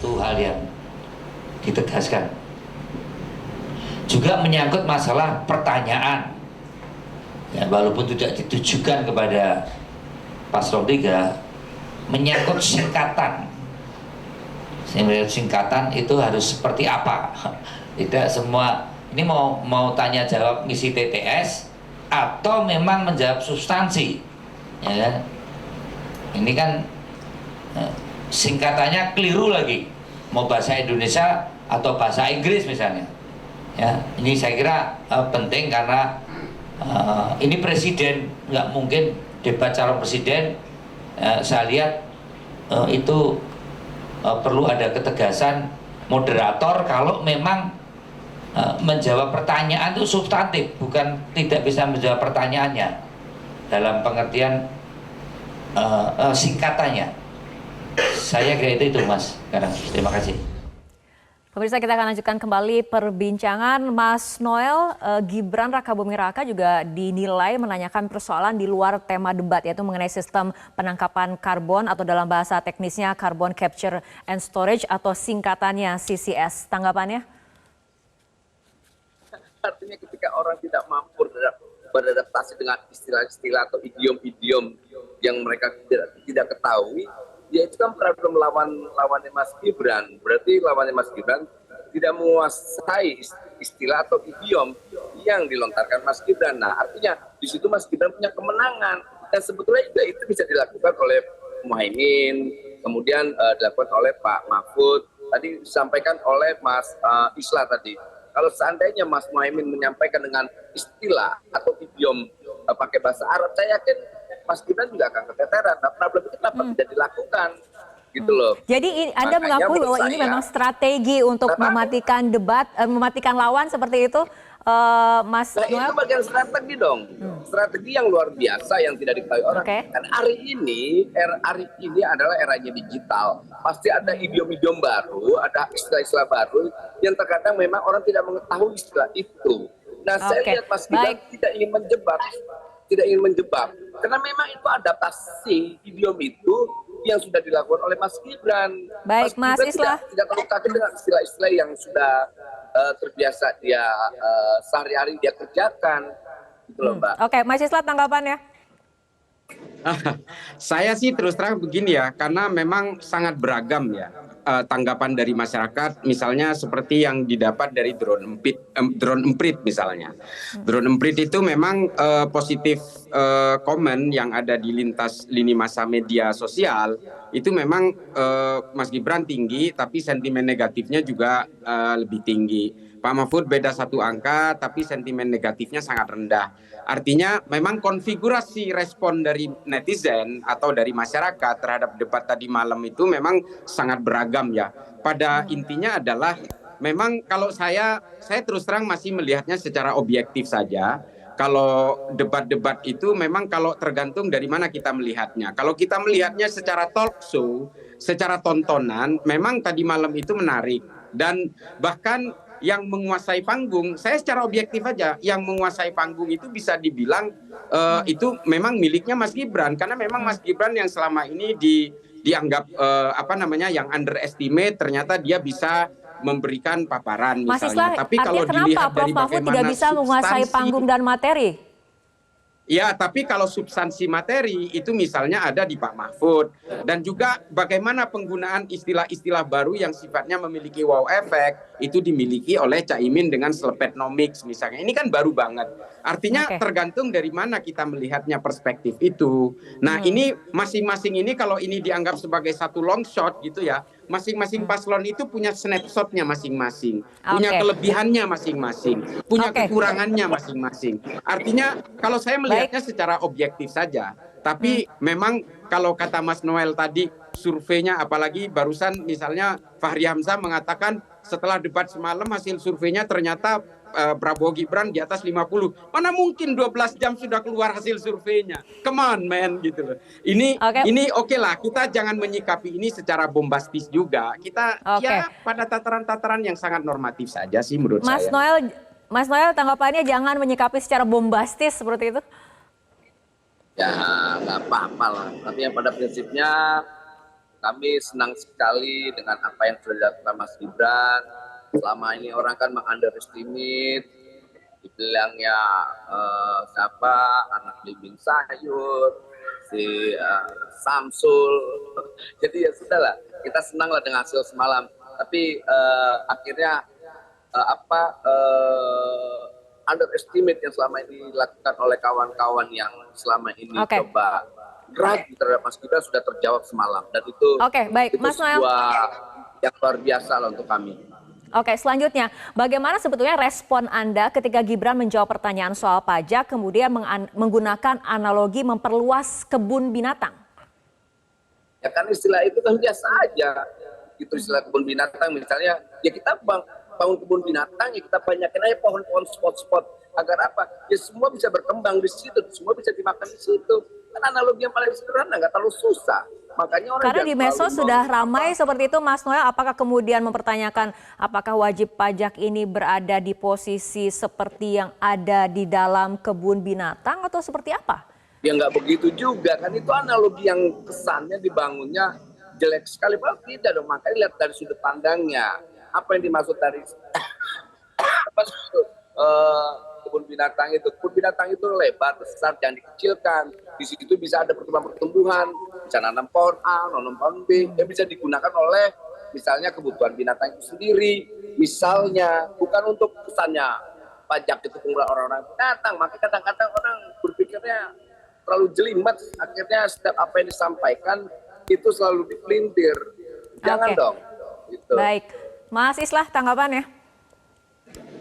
satu hal yang ditegaskan. Juga menyangkut masalah pertanyaan, ya, walaupun tidak ditujukan kepada paslon 3, menyangkut singkatan. Singkatan itu harus seperti apa? Tidak semua ini mau tanya jawab ngisi TTS atau memang menjawab substansi, ya kan? Ini kan singkatannya keliru lagi, mau bahasa Indonesia atau bahasa Inggris misalnya. Ya, ini saya kira penting karena ini presiden, nggak mungkin debat calon presiden. Saya lihat itu perlu ada ketegasan moderator kalau memang menjawab pertanyaan itu substantif, bukan tidak bisa menjawab pertanyaannya dalam pengertian singkatannya. Saya kira itu Mas. Terima kasih. Pemirsa, kita akan lanjutkan kembali perbincangan. Mas Noel, Gibran Rakabuming Raka juga dinilai menanyakan persoalan di luar tema debat, yaitu mengenai sistem penangkapan karbon atau dalam bahasa teknisnya Carbon Capture and Storage atau singkatannya CCS. Tanggapannya? Artinya ketika orang tidak mampu beradaptasi dengan istilah-istilah atau idiom-idiom yang mereka tidak ketahui, ya itu kan problem lawannya Mas Gibran. Berarti lawannya Mas Gibran tidak menguasai istilah atau idiom yang dilontarkan Mas Gibran. Nah, artinya di situ Mas Gibran punya kemenangan. Dan sebetulnya juga itu bisa dilakukan oleh Muhaimin, kemudian dilakukan oleh Pak Mahfud, tadi disampaikan oleh Mas Islah tadi. Kalau seandainya Mas Muhaimin menyampaikan dengan istilah atau idiom pakai bahasa Arab, saya yakin Mas Gibran juga akan keteteran. Nah, problem itu kenapa tidak dilakukan, gitu loh. Jadi Anda mengakui bahwa ini memang strategi untuk mematikan debat, mematikan lawan seperti itu, Mas Noel? Itu bagian strategi dong, strategi yang luar biasa yang tidak diketahui orang. Dan hari ini adalah eranya digital. Pasti ada idiom-idiom baru, ada istilah-istilah baru yang terkadang memang orang tidak mengetahui istilah itu. Nah, saya lihat Mas Gibran tidak ingin menjebak, karena memang itu adaptasi idiom itu yang sudah dilakukan oleh Mas Gibran. Baik, Mas Islah. Tidak terlalu kaget dengan istilah-istilah yang sudah terbiasa dia sehari-hari dia kerjakan, gitu loh, Mbak. Oke, Mas Islah, tanggapannya? Saya sih terus terang begini ya, karena memang sangat beragam ya tanggapan dari masyarakat, misalnya seperti yang didapat dari drone emprit misalnya. Drone emprit itu memang positif komen yang ada di lintas lini masa media sosial, itu memang Mas Gibran tinggi, tapi sentimen negatifnya juga lebih tinggi. Pak Mahfud beda satu angka, tapi sentimen negatifnya sangat rendah. Artinya memang konfigurasi respon dari netizen atau dari masyarakat terhadap debat tadi malam itu memang sangat beragam ya. Pada intinya adalah memang kalau saya terus terang masih melihatnya secara objektif saja. Kalau debat-debat itu memang kalau tergantung dari mana kita melihatnya. Kalau kita melihatnya secara talk show, secara tontonan, memang tadi malam itu menarik. Dan bahkan yang menguasai panggung, saya secara objektif aja, yang menguasai panggung itu bisa dibilang itu memang miliknya Mas Gibran, karena memang Mas Gibran yang selama ini dianggap yang underestimate, ternyata dia bisa memberikan paparan misalnya. Mas Islah, tapi kalau dilihat dari Prof. Mahfud tidak bisa menguasai panggung dan materi? Ya, tapi kalau substansi materi itu misalnya ada di Pak Mahfud. Dan juga bagaimana penggunaan istilah-istilah baru yang sifatnya memiliki wow effect itu dimiliki oleh Caimin dengan Slepetnomics misalnya. Ini kan baru banget. Artinya tergantung dari mana kita melihatnya perspektif itu. Nah, ini masing-masing ini kalau ini dianggap sebagai satu long shot gitu ya, masing-masing paslon itu punya snapshotnya masing-masing, punya kelebihannya masing-masing, punya kekurangannya masing-masing. Artinya kalau saya melihatnya secara objektif saja, tapi memang kalau kata Mas Noel tadi surveinya, apalagi barusan misalnya Fahri Hamzah mengatakan setelah debat semalam hasil surveinya ternyata Prabowo Gibran di atas 50. Mana mungkin 12 jam sudah keluar hasil surveinya. Come on man gitu loh. Ini oke lah, kita jangan menyikapi ini secara bombastis juga. Kita ya pada tataran-tataran yang sangat normatif saja sih menurut saya. Mas Noel, tanggapannya jangan menyikapi secara bombastis seperti itu? Ya nggak apa-apa lah. Tapi yang pada prinsipnya kami senang sekali dengan apa yang sudah dilakukan Mas Gibran. Selama ini orang kan meng-underestimate, dibilangnya siapa, anak bimbing sayur, si Samsul. Jadi ya sudahlah, kita senanglah dengan hasil semalam. Tapi akhirnya underestimate yang selama ini dilakukan oleh kawan-kawan yang selama ini coba ragu terhadap Mas Gibran sudah terjawab semalam, dan itu baik, itu Mas Noel, sebuah yang luar biasa lah untuk kami. Oke, selanjutnya, bagaimana sebetulnya respon Anda ketika Gibran menjawab pertanyaan soal pajak, kemudian menggunakan analogi memperluas kebun binatang? Ya kan istilah itu kan biasa aja. Itu istilah kebun binatang, misalnya, ya kita bangun kebun binatang, ya kita banyakin aja pohon-pohon spot-spot. Agar apa? Ya semua bisa berkembang di situ, semua bisa dimakan di situ. Kan analogi yang paling sederhana, nggak terlalu susah. Makanya orang karena di medsos sudah ramai seperti itu, Mas Noel. Apakah kemudian mempertanyakan apakah wajib pajak ini berada di posisi seperti yang ada di dalam kebun binatang atau seperti apa? Ya nggak begitu juga, kan itu analogi yang kesannya dibangunnya jelek sekali. Padahal tidak dong, makanya lihat dari sudut pandangnya. Apa yang dimaksud dari kebun binatang itu? Kebun binatang itu lebar, besar, jangan dikecilkan. Di situ bisa ada pertumbuhan-pertumbuhan, bisa nanam pohon A, nanam pohon B, yang bisa digunakan oleh misalnya kebutuhan binatang itu sendiri. Misalnya, bukan untuk kesannya pajak itu penggunaan orang-orang binatang. Makanya kadang-kadang orang berpikirnya terlalu jelimet, akhirnya setiap apa yang disampaikan itu selalu dipelintir. Jangan dong. Gitu. Baik, Mas Islah, tanggapannya?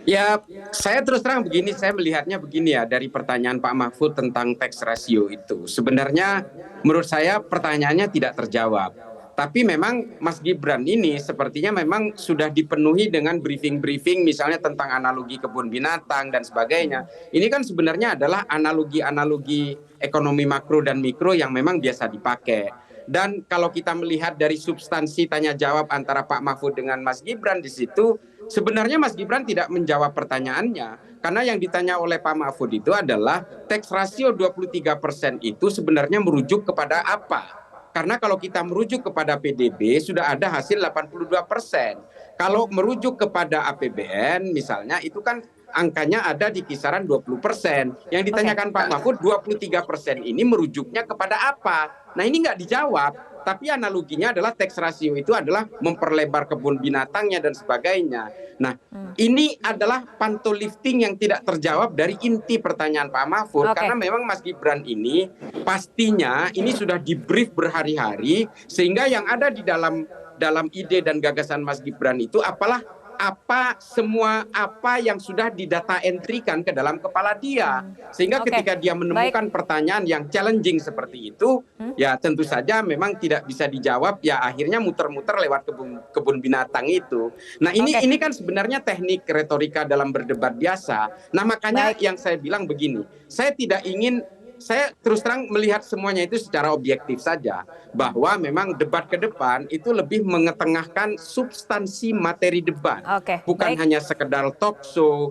Ya, saya terus terang begini, saya melihatnya begini ya, dari pertanyaan Pak Mahfud tentang tax ratio itu. Sebenarnya menurut saya pertanyaannya tidak terjawab. Tapi memang Mas Gibran ini sepertinya memang sudah dipenuhi dengan briefing-briefing misalnya tentang analogi kebun binatang dan sebagainya. Ini kan sebenarnya adalah analogi-analogi ekonomi makro dan mikro yang memang biasa dipakai. Dan kalau kita melihat dari substansi tanya jawab antara Pak Mahfud dengan Mas Gibran di situ, sebenarnya Mas Gibran tidak menjawab pertanyaannya. Karena yang ditanya oleh Pak Mahfud itu adalah tax ratio 23% itu sebenarnya merujuk kepada apa? Karena kalau kita merujuk kepada PDB sudah ada hasil 82%. Kalau merujuk kepada APBN misalnya itu kan angkanya ada di kisaran 20%. Yang ditanyakan Pak Mahfud 23% ini merujuknya kepada apa? Nah ini nggak dijawab. Tapi analoginya adalah tax ratio itu adalah memperlebar kebun binatangnya dan sebagainya. Nah ini adalah pantolifting yang tidak terjawab dari inti pertanyaan Pak Mahfud. Karena memang Mas Gibran ini pastinya ini sudah di-brief berhari-hari. Sehingga yang ada di dalam ide dan gagasan Mas Gibran itu semua apa yang sudah didata entrykan ke dalam kepala dia. Sehingga ketika dia menemukan pertanyaan yang challenging seperti itu, ya tentu saja memang tidak bisa dijawab, ya akhirnya muter-muter lewat kebun binatang itu. Nah ini kan sebenarnya teknik retorika dalam berdebat biasa. Nah makanya yang saya bilang begini, saya terus terang melihat semuanya itu secara objektif saja, bahwa memang debat ke depan itu lebih mengetengahkan substansi materi debat, bukan hanya sekedar talk show,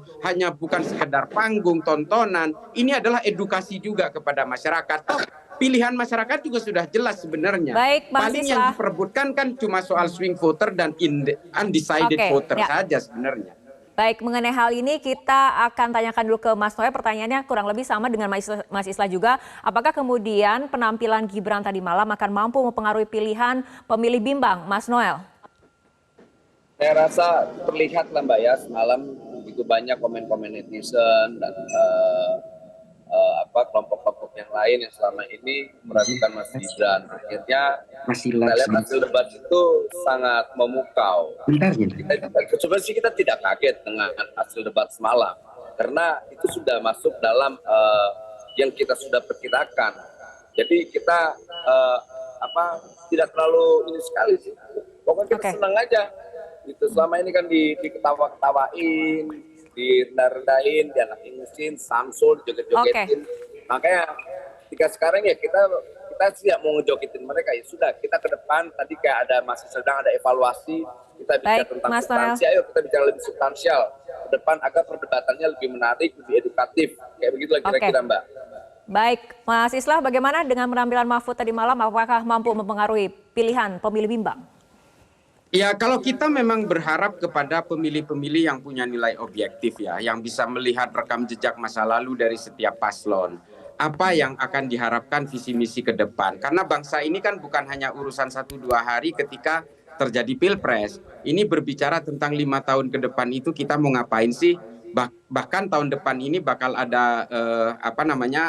bukan sekedar panggung tontonan. Ini adalah edukasi juga kepada masyarakat. Pilihan masyarakat juga sudah jelas sebenarnya. Paling yang diperebutkan kan cuma soal swing voter dan undecided voter saja sebenarnya. Baik, mengenai hal ini kita akan tanyakan dulu ke Mas Noel. Pertanyaannya kurang lebih sama dengan Mas Islah juga. Apakah kemudian penampilan Gibran tadi malam akan mampu mempengaruhi pilihan pemilih bimbang, Mas Noel? Saya rasa terlihat lah Mbak ya, semalam begitu banyak komen-komen netizen dan kelompok-kelompok yang lain yang selama ini meragukan Mas Gibran. Akhirnya kita lihat hasil debat itu sangat memukau. Sebenarnya kita tidak kaget dengan hasil debat semalam, karena itu sudah masuk dalam yang kita sudah perkirakan. Jadi kita tidak terlalu ini sekali sih. Pokoknya kita senang aja. Gitu. Selama ini kan diketawa-ketawain, direndah-rendahin, dianak-ingusin, Samsul, joget-jogetin. Makanya ketika sekarang ya kita tidak mau ngejogetin mereka, ya sudah kita ke depan. Tadi kayak masih sedang ada evaluasi, kita bicara tentang substansi, ayo kita bicara lebih substansial ke depan agar perdebatannya lebih menarik, lebih edukatif, kayak begitulah kira-kira Mbak. Baik, Mas Islah, bagaimana dengan penampilan Mahfud tadi malam? Apakah mampu mempengaruhi pilihan pemilih bimbang? Ya, kalau kita memang berharap kepada pemilih-pemilih yang punya nilai objektif ya, yang bisa melihat rekam jejak masa lalu dari setiap paslon, apa yang akan diharapkan visi misi ke depan. Karena bangsa ini kan bukan hanya urusan 1-2 hari ketika terjadi pilpres. Ini berbicara tentang 5 tahun ke depan itu kita mau ngapain sih? Bahkan tahun depan ini bakal ada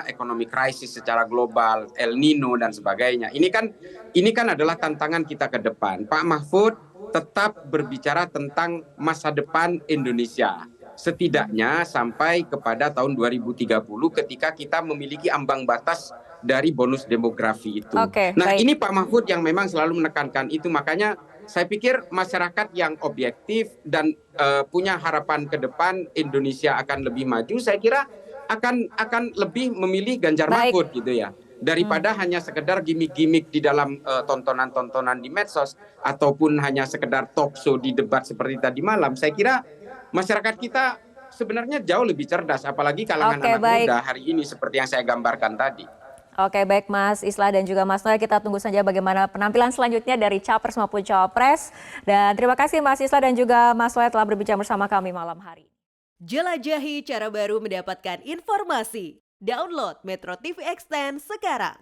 ekonomi krisis secara global, El Nino dan sebagainya. Ini kan adalah tantangan kita ke depan. Pak Mahfud tetap berbicara tentang masa depan Indonesia. Setidaknya sampai kepada tahun 2030 ketika kita memiliki ambang batas dari bonus demografi itu. Nah, baik. ini Pak Mahfud yang memang selalu menekankan itu. Makanya saya pikir masyarakat yang objektif dan punya harapan ke depan Indonesia akan lebih maju, saya kira akan lebih memilih Ganjar Mahfud gitu ya. Daripada hanya sekedar gimmick-gimmick di dalam tontonan-tontonan di medsos ataupun hanya sekedar talk show di debat seperti tadi malam. Saya kira masyarakat kita sebenarnya jauh lebih cerdas, apalagi kalangan anak muda hari ini seperti yang saya gambarkan tadi. Oke, baik Mas Islah dan juga Mas Noel, kita tunggu saja bagaimana penampilan selanjutnya dari Capres maupun Cawapres. Dan terima kasih Mas Islah dan juga Mas Noel telah berbincang bersama kami malam hari. Jelajahi cara baru mendapatkan informasi. Download Metro TV Extend sekarang.